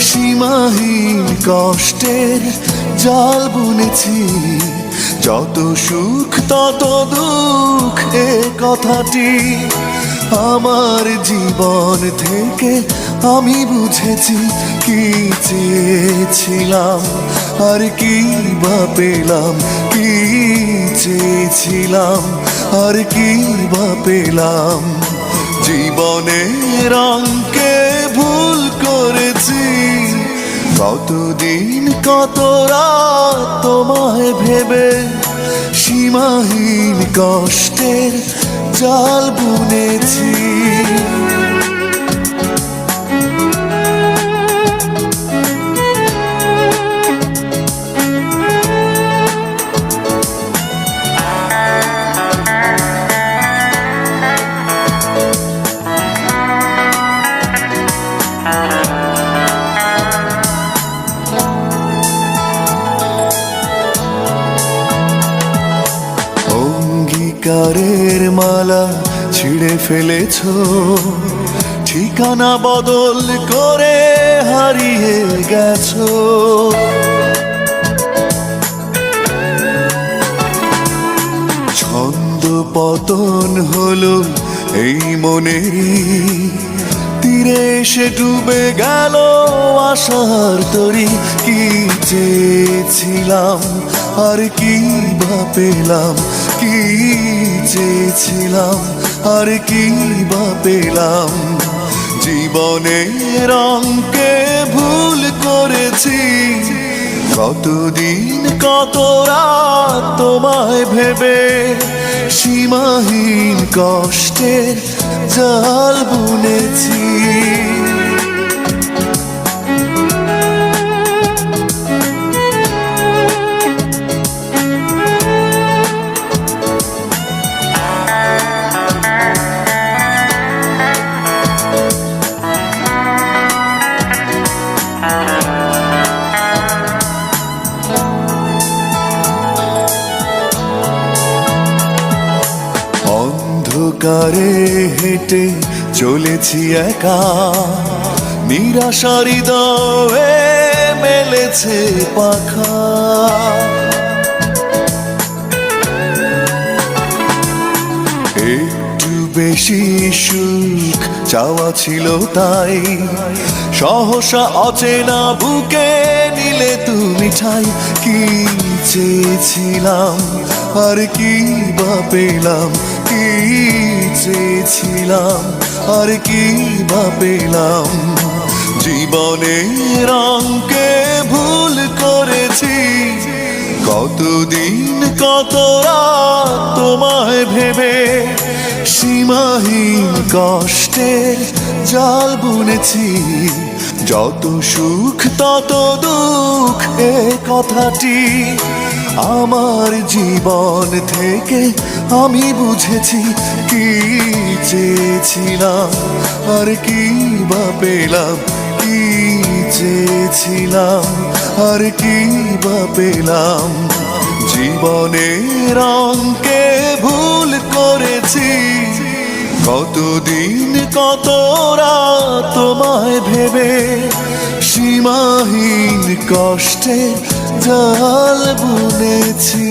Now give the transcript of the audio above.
সীমাহীন কষ্টের জাল বুনেছি। যত সুখ তত দুঃখ, এ কথাটি আমার জীবন থেকে আমি বুঝেছি। কি চেয়েছিলাম আর কি বা পেলাম, কি চেয়েছিলাম আর কি বা পেলাম। জীবনের রঙকে ভুল করেছি, কতদিন কত রাত তোমায় ভেবে সীমাহীন কষ্টের জাল বুনেছি। অঙ্গীকারের মালা ছিঁড়ে ফেলেছো, ঠিকানা বদল করে হারিয়ে গেছো। ছন্দ পতন হলো এই মনেরই তীরে, এসে ডুবে গেল আশার তরি। কি চেয়েছিলাম আর কি বা পেলাম, কি চেয়েছিলাম আর কি বা পেলাম। জীবনের রঙকে ভুল করেছি, কতদিন কত রাত তোমায় ভেবে সীমাহীন কষ্টের জাল বুনেছি। অন্ধকারে হেঁটে চলেছি একা, নিরাশার হৃদয়ে মেলেছে পাখা। একটু বেশি সুখ চাওয়া ছিল তাই, সহসা অচেনা বুকে নিলে তুমি ঠাই। কি চেয়েছিলাম আর কি বা পেলাম, কি চেয়েছিলাম আর কি বা পেলাম। জীবনের রঙকে ভুল করেছি, কতদিন কত রাত তোমায় ভেবে সীমাহীন কষ্টের জাল বুনেছি। যত সুখ তত দুঃখ, এ কথাটি আমার জীবন থেকে আমি বুঝেছি। কি চেয়েছিলাম আর কি বা পেলাম, কি চেয়েছিলাম আর কি বা পেলাম। জীবনের রঙকে ভুল করেছি, কতদিন কত রাত তোমায় ভেবে সীমাহীন কষ্টে জাল বুনেছি।